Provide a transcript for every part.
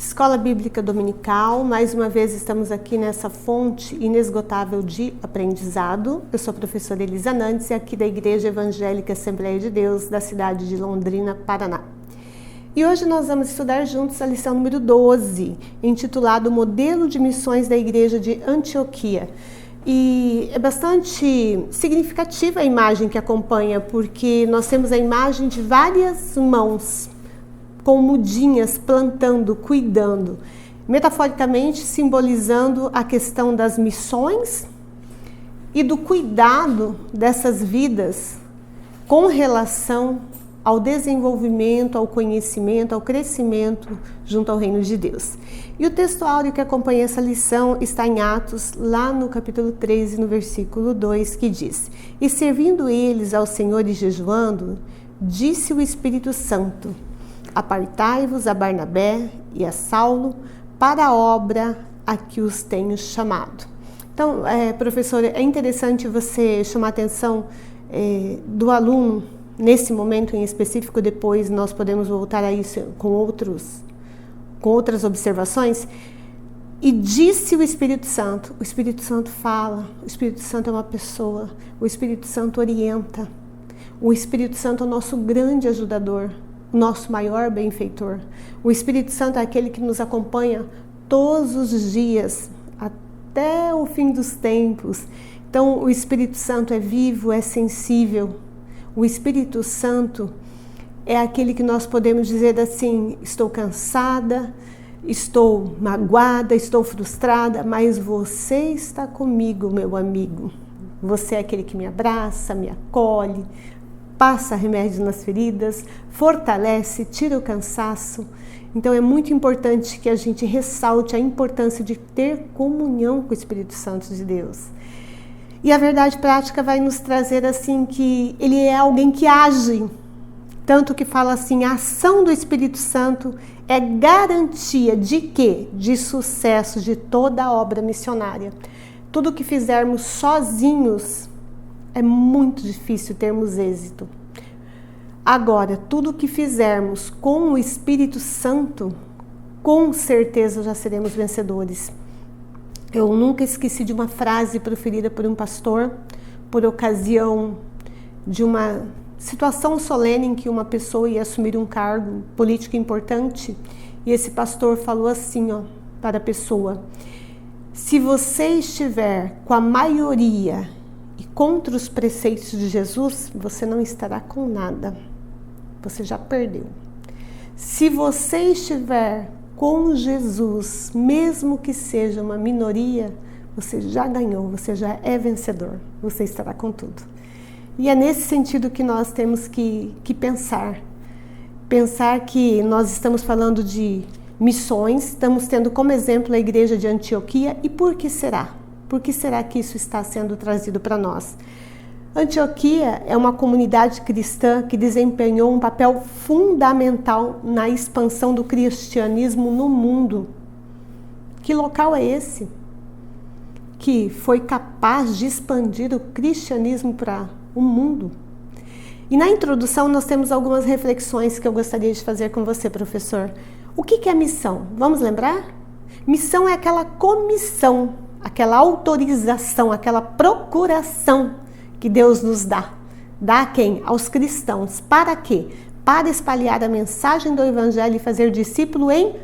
Escola Bíblica Dominical, mais uma vez estamos aqui nessa fonte inesgotável de aprendizado. Eu sou a professora Elisa Nantes, aqui da Igreja Evangélica Assembleia de Deus, da cidade de Londrina, Paraná. E hoje nós vamos estudar juntos a lição número 12, intitulado Modelo de Missões da Igreja de Antioquia. E é bastante significativa a imagem que acompanha, porque nós temos a imagem de várias mãos com mudinhas plantando, cuidando, metaforicamente simbolizando a questão das missões e do cuidado dessas vidas com relação ao desenvolvimento, ao conhecimento, ao crescimento junto ao reino de Deus. E o texto áureo que acompanha essa lição está em Atos, lá no capítulo 13, no versículo 2, que diz: E servindo eles ao Senhor e jejuando, disse o Espírito Santo: Apartai-vos a Barnabé e a Saulo para a obra a que os tenho chamado. Então, professora, é interessante você chamar a atenção do aluno nesse momento em específico. Depois nós podemos voltar a isso com outras observações. E disse o Espírito Santo fala, o Espírito Santo é uma pessoa, o Espírito Santo orienta, o Espírito Santo é o nosso grande ajudador, nosso maior benfeitor. O Espírito Santo é aquele que nos acompanha todos os dias, até o fim dos tempos. Então, o Espírito Santo é vivo, é sensível. O Espírito Santo é aquele que nós podemos dizer assim: estou cansada, estou magoada, estou frustrada, mas você está comigo, meu amigo. Você é aquele que me abraça, me acolhe, passa remédio nas feridas, fortalece, tira o cansaço. Então é muito importante que a gente ressalte a importância de ter comunhão com o Espírito Santo de Deus. E a verdade prática vai nos trazer assim que ele é alguém que age. Tanto que fala assim, a ação do Espírito Santo é garantia de quê? De sucesso de toda a obra missionária. Tudo que fizermos sozinhos é muito difícil termos êxito. Agora, tudo que fizermos com o Espírito Santo, com certeza já seremos vencedores. Eu nunca esqueci de uma frase proferida por um pastor, por ocasião de uma situação solene em que uma pessoa ia assumir um cargo político importante, e esse pastor falou assim, para a pessoa: se você estiver com a maioria e contra os preceitos de Jesus, você não estará com nada. Você já perdeu. Se você estiver com Jesus, mesmo que seja uma minoria, você já ganhou, você já é vencedor. Você estará com tudo. E é nesse sentido que nós temos que pensar. Pensar que nós estamos falando de missões, estamos tendo como exemplo a igreja de Antioquia. E por que será? Por que será que isso está sendo trazido para nós? Antioquia é uma comunidade cristã que desempenhou um papel fundamental na expansão do cristianismo no mundo. Que local é esse? Que foi capaz de expandir o cristianismo para o mundo. E na introdução nós temos algumas reflexões que eu gostaria de fazer com você, professor. O que é missão? Vamos lembrar? Missão é aquela comissão, aquela autorização, aquela procuração que Deus nos dá. Dá a quem? Aos cristãos. Para quê? Para espalhar a mensagem do Evangelho e fazer discípulo em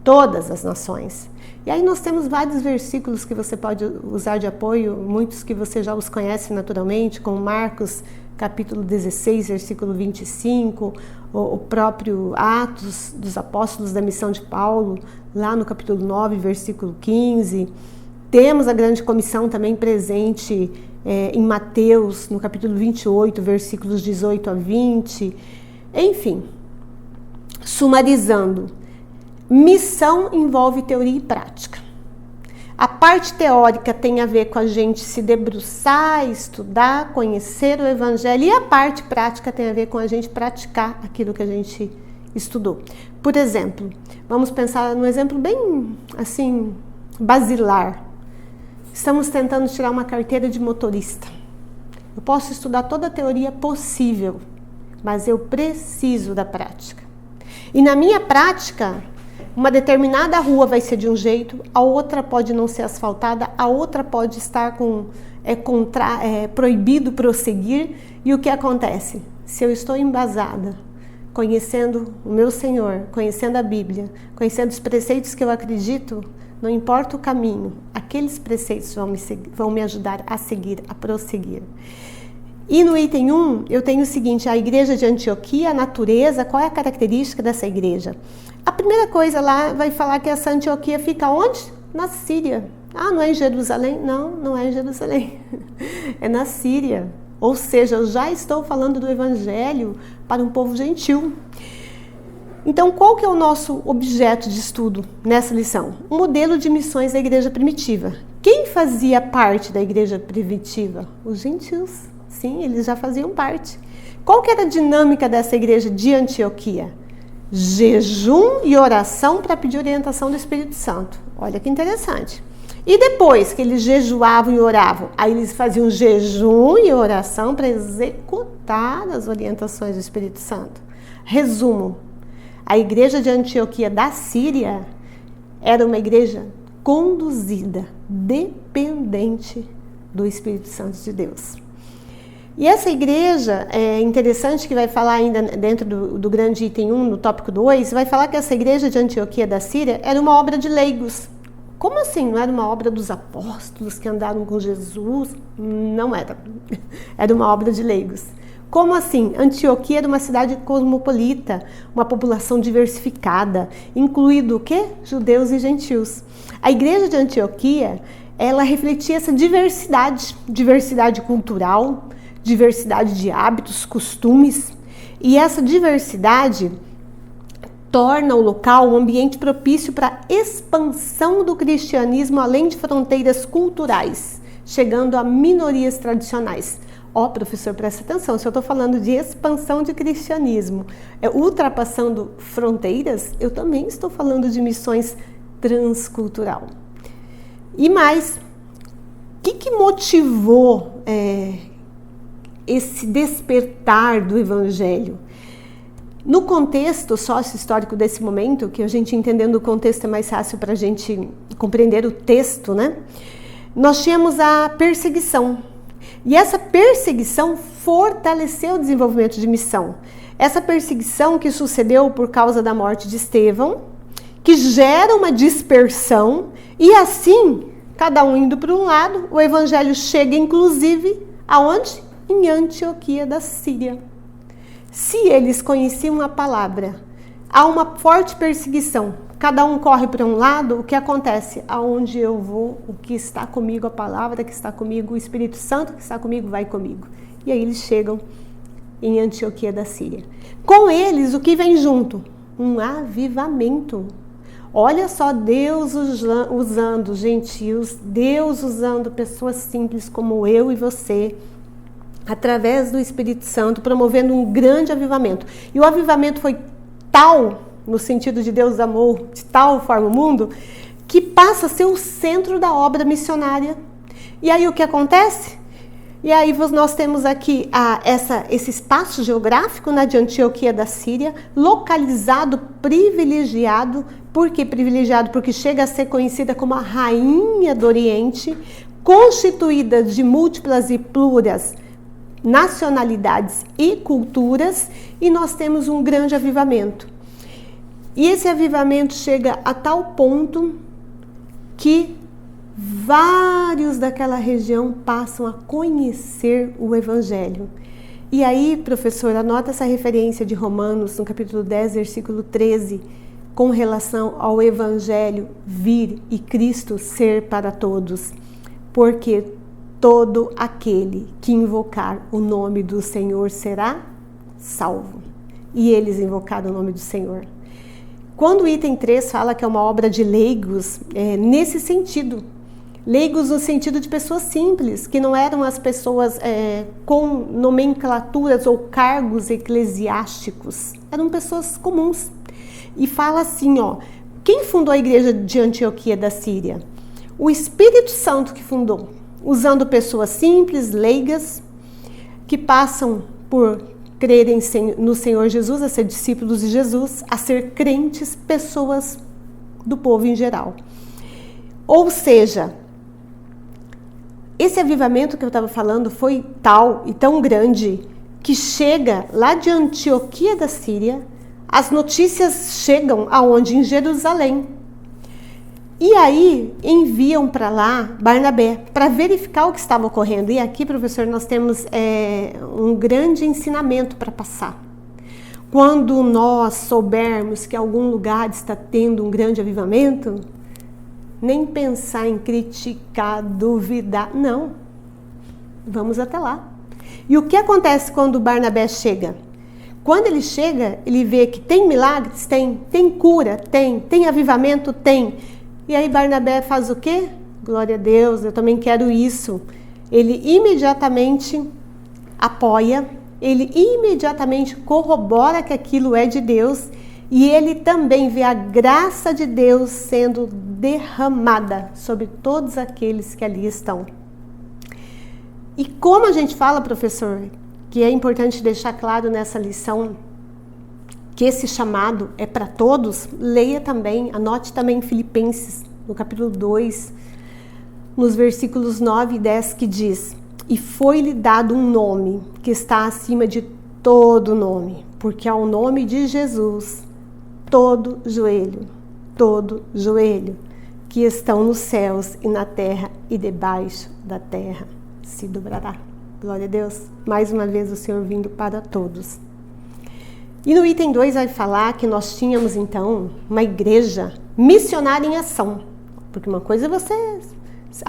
todas as nações. E aí nós temos vários versículos que você pode usar de apoio, muitos que você já os conhece naturalmente, como Marcos, capítulo 16, versículo 25, o próprio Atos dos Apóstolos da Missão de Paulo, lá no capítulo 9, versículo 15. Temos a grande comissão também presente em Mateus, no capítulo 28, versículos 18 a 20. Enfim, sumarizando, missão envolve teoria e prática. A parte teórica tem a ver com a gente se debruçar, estudar, conhecer o Evangelho, e a parte prática tem a ver com a gente praticar aquilo que a gente estudou. Por exemplo, vamos pensar num exemplo bem assim, basilar. Estamos tentando tirar uma carteira de motorista. Eu posso estudar toda a teoria possível, mas eu preciso da prática. E na minha prática, Uma determinada rua vai ser de um jeito, a outra pode não ser asfaltada, a outra pode estar proibido prosseguir. E o que acontece? Se eu estou embasada, conhecendo o meu Senhor, conhecendo a Bíblia, conhecendo os preceitos que eu acredito, não importa o caminho, aqueles preceitos vão me ajudar a seguir, a prosseguir. E no item 1, eu tenho o seguinte: a igreja de Antioquia, a natureza, qual é a característica dessa igreja? A primeira coisa lá vai falar que essa Antioquia fica onde? Na Síria. Ah, não é em Jerusalém? Não, não é em Jerusalém. É na Síria. Ou seja, eu já estou falando do evangelho para um povo gentil. Então, qual que é o nosso objeto de estudo nessa lição? O modelo de missões da igreja primitiva. Quem fazia parte da igreja primitiva? Os gentios. Sim, eles já faziam parte. Qual que era a dinâmica dessa igreja de Antioquia? Jejum e oração para pedir orientação do Espírito Santo. Olha que interessante. E depois que eles jejuavam e oravam, aí eles faziam jejum e oração para executar as orientações do Espírito Santo. Resumo: a igreja de Antioquia da Síria era uma igreja conduzida, dependente do Espírito Santo de Deus. E essa igreja, é interessante que vai falar ainda dentro do grande item 1, no tópico 2, vai falar que essa igreja de Antioquia da Síria era uma obra de leigos. Como assim? Não era uma obra dos apóstolos que andaram com Jesus? Não era. Era uma obra de leigos. Como assim? Antioquia era uma cidade cosmopolita, uma população diversificada, incluído o quê? Judeus e gentios. A igreja de Antioquia, ela refletia essa diversidade cultural, diversidade de hábitos, costumes, e essa diversidade torna o local um ambiente propício para a expansão do cristianismo além de fronteiras culturais, chegando a minorias tradicionais. Professor, presta atenção, se eu estou falando de expansão de cristianismo, ultrapassando fronteiras, eu também estou falando de missões transcultural. E mais, o que motivou esse despertar do evangelho? No contexto sócio-histórico desse momento, que a gente entendendo o contexto é mais fácil para a gente compreender o texto, né? Nós tínhamos a perseguição. E essa perseguição fortaleceu o desenvolvimento de missão. Essa perseguição que sucedeu por causa da morte de Estevão, que gera uma dispersão, e assim, cada um indo para um lado, o evangelho chega inclusive aonde? Em Antioquia da Síria. Se eles conheciam a palavra, há uma forte perseguição, cada um corre para um lado, o que acontece? Aonde eu vou, o que está comigo, a palavra que está comigo, o Espírito Santo que está comigo, vai comigo. E aí eles chegam em Antioquia da Síria. Com eles, o que vem junto? Um avivamento. Olha só, Deus usando gentios, Deus usando pessoas simples como eu e você, através do Espírito Santo, promovendo um grande avivamento. E o avivamento foi tal, no sentido de Deus amou de tal forma o mundo, que passa a ser o centro da obra missionária. E aí o que acontece? E aí nós temos aqui esse espaço geográfico, né, de Antioquia da Síria, localizado, privilegiado. Por que privilegiado? Porque chega a ser conhecida como a rainha do Oriente, constituída de múltiplas e pluras nacionalidades e culturas, e nós temos um grande avivamento. E esse avivamento chega a tal ponto que vários daquela região passam a conhecer o evangelho. E aí, professor, anota essa referência de Romanos, no capítulo 10, versículo 13, com relação ao evangelho vir e Cristo ser para todos. Porque todo aquele que invocar o nome do Senhor será salvo. E eles invocaram o nome do Senhor. Quando o item 3 fala que é uma obra de leigos, nesse sentido. Leigos no sentido de pessoas simples, que não eram as pessoas com nomenclaturas ou cargos eclesiásticos. Eram pessoas comuns. E fala assim, quem fundou a igreja de Antioquia da Síria? O Espírito Santo que fundou. Usando pessoas simples, leigas, que passam por crerem no Senhor Jesus, a ser discípulos de Jesus, a ser crentes, pessoas do povo em geral. Ou seja, esse avivamento que eu estava falando foi tal e tão grande que chega lá de Antioquia da Síria, as notícias chegam aonde? Em Jerusalém. E aí enviam para lá Barnabé para verificar o que estava ocorrendo. E aqui, professor, nós temos um grande ensinamento para passar. Quando nós soubermos que algum lugar está tendo um grande avivamento, nem pensar em criticar, duvidar, não. Vamos até lá. E o que acontece quando Barnabé chega? Quando ele chega, ele vê que tem milagres? Tem cura? Tem avivamento? Tem. E aí Barnabé faz o quê? Glória a Deus, eu também quero isso. Ele imediatamente apoia, ele imediatamente corrobora que aquilo é de Deus e ele também vê a graça de Deus sendo derramada sobre todos aqueles que ali estão. E como a gente fala, professor, que é importante deixar claro nessa lição que esse chamado é para todos, leia também, anote também Filipenses, no capítulo 2, nos versículos 9 e 10, que diz: e foi-lhe dado um nome que está acima de todo nome, porque ao nome de Jesus, todo joelho que estão nos céus e na terra e debaixo da terra se dobrará. Glória a Deus. Mais uma vez o Senhor vindo para todos. E no item 2 vai falar que nós tínhamos então uma igreja missionária em ação. Porque uma coisa é você...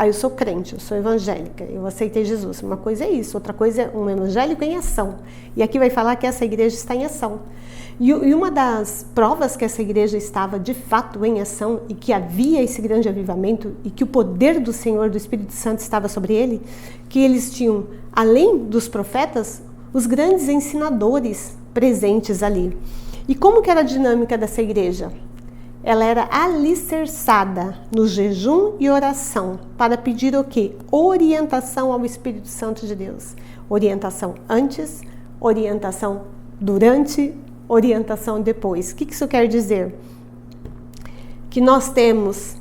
eu sou crente, eu sou evangélica, eu aceitei Jesus. Uma coisa é isso, outra coisa é um evangélico em ação. E aqui vai falar que essa igreja está em ação. E uma das provas que essa igreja estava de fato em ação e que havia esse grande avivamento e que o poder do Senhor, do Espírito Santo estava sobre ele, que eles tinham, além dos profetas, os grandes ensinadores presentes ali. E como que era a dinâmica dessa igreja? Ela era alicerçada no jejum e oração para pedir o quê? Orientação ao Espírito Santo de Deus. Orientação antes, orientação durante, orientação depois. O que isso quer dizer? Que nós temos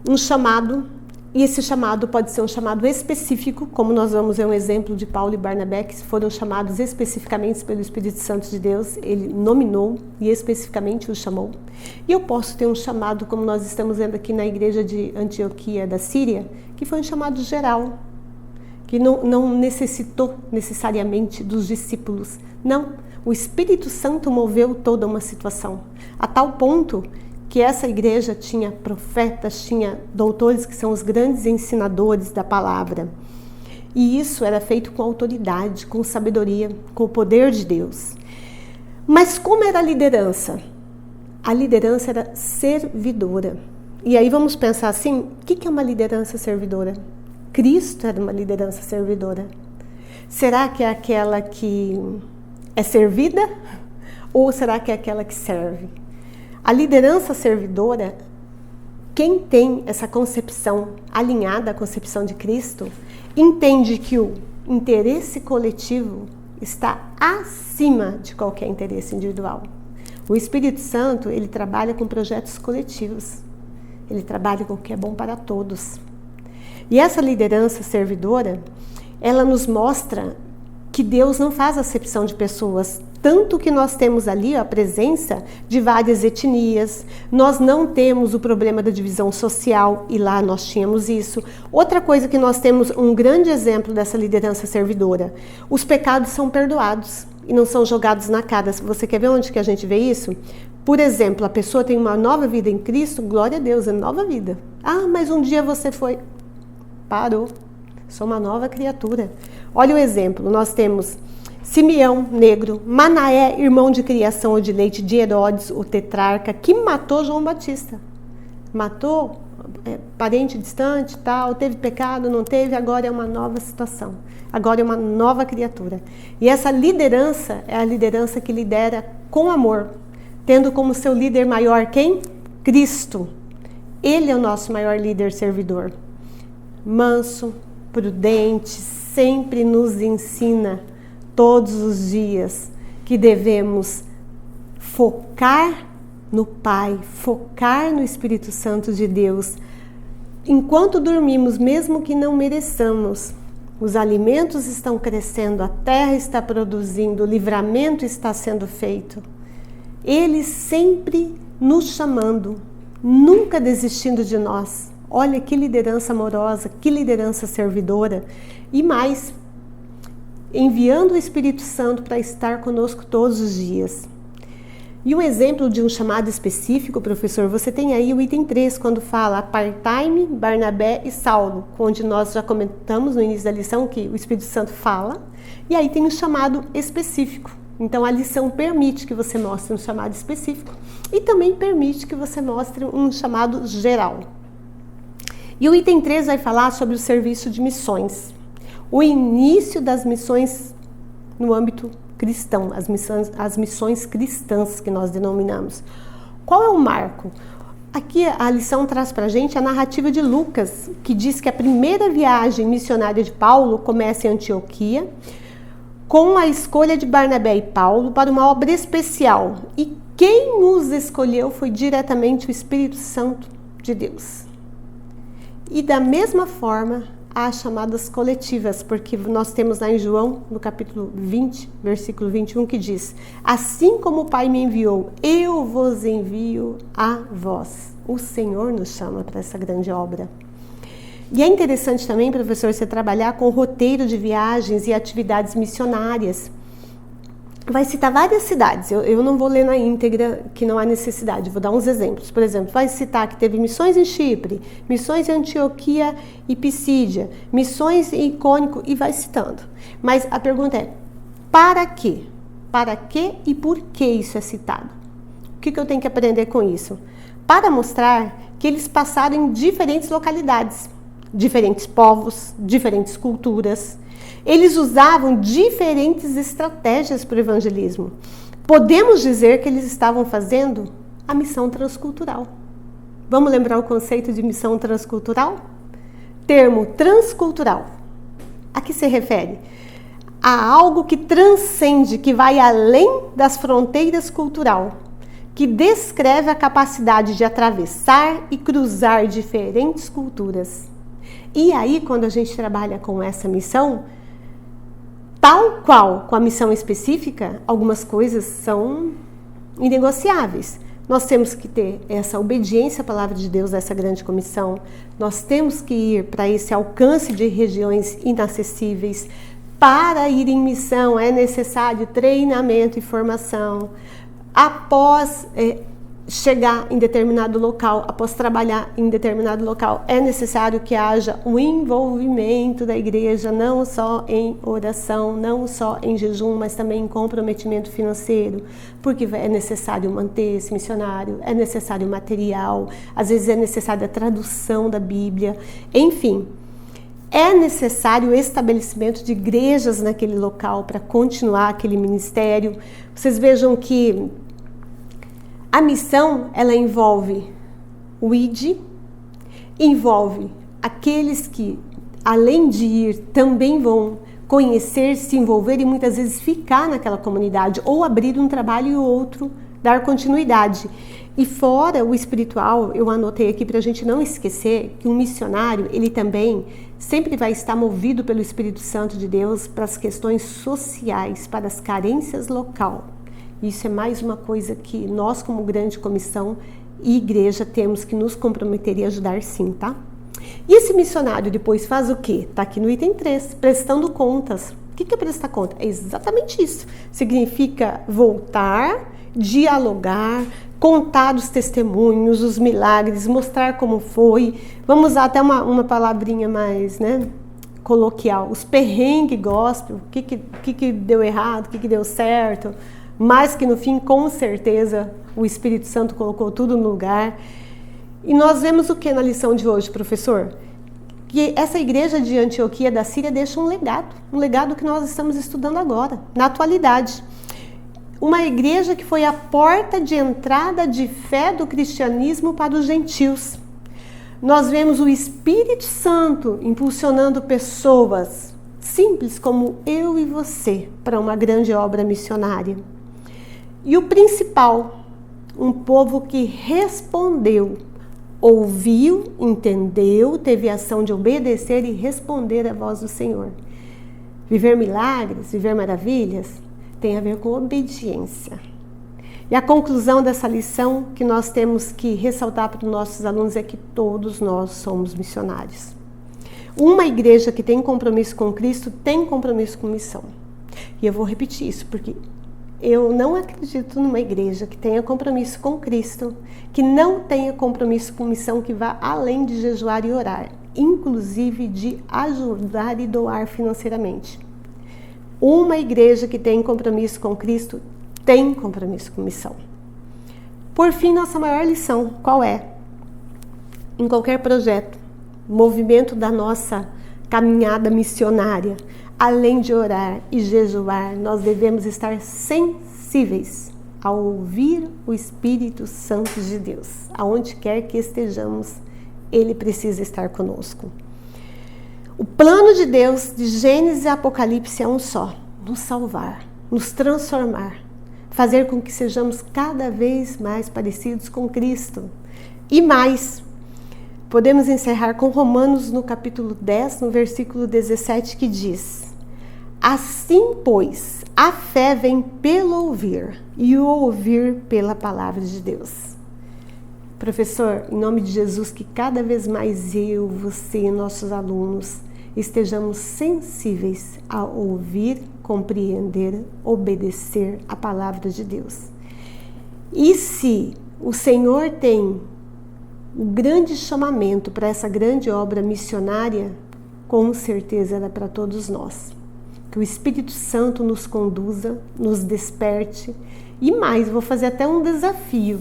um chamado, e esse chamado pode ser um chamado específico, como nós vamos ver um exemplo de Paulo e Barnabé, que foram chamados especificamente pelo Espírito Santo de Deus. Ele nominou e especificamente os chamou. E eu posso ter um chamado, como nós estamos vendo aqui na igreja de Antioquia da Síria, que foi um chamado geral, que não necessitou necessariamente dos discípulos. Não, o Espírito Santo moveu toda uma situação, a tal ponto que essa igreja tinha profetas, tinha doutores que são os grandes ensinadores da palavra. E isso era feito com autoridade, com sabedoria, com o poder de Deus. Mas como era a liderança? A liderança era servidora. E aí vamos pensar assim, o que é uma liderança servidora? Cristo era uma liderança servidora. Será que é aquela que é servida? Ou será que é aquela que serve? A liderança servidora, quem tem essa concepção alinhada à concepção de Cristo, entende que o interesse coletivo está acima de qualquer interesse individual. O Espírito Santo, ele trabalha com projetos coletivos. Ele trabalha com o que é bom para todos. E essa liderança servidora, ela nos mostra que Deus não faz acepção de pessoas. Tanto que nós temos ali a presença de várias etnias, nós não temos o problema da divisão social, e lá nós tínhamos isso. Outra coisa que nós temos, um grande exemplo dessa liderança servidora, os pecados são perdoados e não são jogados na cara. Você quer ver onde que a gente vê isso? Por exemplo, a pessoa tem uma nova vida em Cristo, glória a Deus, é nova vida. Ah, mas um dia você foi... Parou, sou uma nova criatura. Olha o exemplo, nós temos Simeão, negro, Manaé, irmão de criação ou de leite de Herodes, o tetrarca, que matou João Batista. Matou parente distante, tal, teve pecado, não teve, agora é uma nova situação. Agora é uma nova criatura. E essa liderança é a liderança que lidera com amor, tendo como seu líder maior quem? Cristo. Ele é o nosso maior líder servidor. Manso, prudente, sempre nos ensina todos os dias que devemos focar no Pai, focar no Espírito Santo de Deus. Enquanto dormimos, mesmo que não mereçamos, os alimentos estão crescendo, a terra está produzindo, o livramento está sendo feito. Ele sempre nos chamando, nunca desistindo de nós. Olha que liderança amorosa, que liderança servidora. E mais, enviando o Espírito Santo para estar conosco todos os dias. E um exemplo de um chamado específico, professor, você tem aí o item 3, quando fala apartai-me, Barnabé e Saulo, onde nós já comentamos no início da lição que o Espírito Santo fala, e aí tem um chamado específico. Então a lição permite que você mostre um chamado específico e também permite que você mostre um chamado geral. E o item 3 vai falar sobre o serviço de missões, o início das missões no âmbito cristão, as missões cristãs que nós denominamos. Qual é o marco? Aqui a lição traz para a gente a narrativa de Lucas, que diz que a primeira viagem missionária de Paulo começa em Antioquia, com a escolha de Barnabé e Paulo para uma obra especial. E quem os escolheu foi diretamente o Espírito Santo de Deus. E da mesma forma, há chamadas coletivas, porque nós temos lá em João, no capítulo 20, versículo 21, que diz: assim como o Pai me enviou, eu vos envio a vós. O Senhor nos chama para essa grande obra. E é interessante também, professor, você trabalhar com roteiro de viagens e atividades missionárias. Vai citar várias cidades, eu não vou ler na íntegra, que não há necessidade, vou dar uns exemplos. Por exemplo, vai citar que teve missões em Chipre, missões em Antioquia e Pisídia, missões em Icônico, e vai citando. Mas a pergunta é, para quê? Para quê e por que isso é citado? O que eu tenho que aprender com isso? Para mostrar que eles passaram em diferentes localidades, diferentes povos, diferentes culturas. Eles usavam diferentes estratégias para o evangelismo. Podemos dizer que eles estavam fazendo a missão transcultural. Vamos lembrar o conceito de missão transcultural? Termo transcultural. A que se refere? A algo que transcende, que vai além das fronteiras cultural, que descreve a capacidade de atravessar e cruzar diferentes culturas. E aí, quando a gente trabalha com essa missão, tal qual com a missão específica, algumas coisas são inegociáveis. Nós temos que ter essa obediência à palavra de Deus, essa grande comissão. Nós temos que ir para esse alcance de regiões inacessíveis. Para ir em missão é necessário treinamento e formação. Após chegar em determinado local, após trabalhar em determinado local, é necessário que haja um envolvimento da igreja, não só em oração, não só em jejum, mas também em comprometimento financeiro, porque é necessário manter esse missionário, é necessário material, às vezes é necessária a tradução da Bíblia, enfim. É necessário o estabelecimento de igrejas naquele local para continuar aquele ministério. Vocês vejam que a missão, ela envolve o ID, envolve aqueles que, além de ir, também vão conhecer, se envolver e muitas vezes ficar naquela comunidade, ou abrir um trabalho e o outro dar continuidade. E fora o espiritual, eu anotei aqui para a gente não esquecer que um missionário, ele também sempre vai estar movido pelo Espírito Santo de Deus para as questões sociais, para as carências local. Isso é mais uma coisa que nós, como grande comissão e igreja, temos que nos comprometer e ajudar sim, tá? E esse missionário depois faz o quê? Tá aqui no item 3, prestando contas. O que é prestar conta? É exatamente isso. Significa voltar, dialogar, contar os testemunhos, os milagres, mostrar como foi. Vamos usar até uma palavrinha mais, coloquial. Os perrengues gospel, o que deu errado, o que deu certo. Mas que no fim, com certeza, o Espírito Santo colocou tudo no lugar. E nós vemos o que na lição de hoje, professor? Que essa igreja de Antioquia da Síria deixa um legado que nós estamos estudando agora, na atualidade. Uma igreja que foi a porta de entrada de fé do cristianismo para os gentios. Nós vemos o Espírito Santo impulsionando pessoas simples como eu e você para uma grande obra missionária. E o principal, um povo que respondeu, ouviu, entendeu, teve a ação de obedecer e responder à voz do Senhor. Viver milagres, viver maravilhas, tem a ver com obediência. E a conclusão dessa lição que nós temos que ressaltar para os nossos alunos é que todos nós somos missionários. Uma igreja que tem compromisso com Cristo tem compromisso com missão. E eu vou repetir isso, porque eu não acredito numa igreja que tenha compromisso com Cristo, que não tenha compromisso com missão, que vá além de jejuar e orar, inclusive de ajudar e doar financeiramente. Uma igreja que tem compromisso com Cristo tem compromisso com missão. Por fim, nossa maior lição, qual é? Em qualquer projeto, movimento da nossa caminhada missionária, além de orar e jejuar, nós devemos estar sensíveis a ouvir o Espírito Santo de Deus. Aonde quer que estejamos, Ele precisa estar conosco. O plano de Deus, de Gênesis e Apocalipse, é um só: nos salvar, nos transformar, fazer com que sejamos cada vez mais parecidos com Cristo. E mais, podemos encerrar com Romanos no capítulo 10, no versículo 17, que diz: assim, pois, a fé vem pelo ouvir, e o ouvir pela palavra de Deus. Professor, em nome de Jesus, que cada vez mais eu, você e nossos alunos estejamos sensíveis a ouvir, compreender, obedecer a palavra de Deus. E se o Senhor tem o grande chamamento para essa grande obra missionária, com certeza era para todos nós. Que o Espírito Santo nos conduza, nos desperte e mais, vou fazer até um desafio,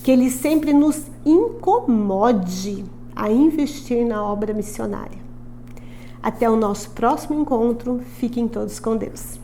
que Ele sempre nos incomode a investir na obra missionária. Até o nosso próximo encontro, fiquem todos com Deus.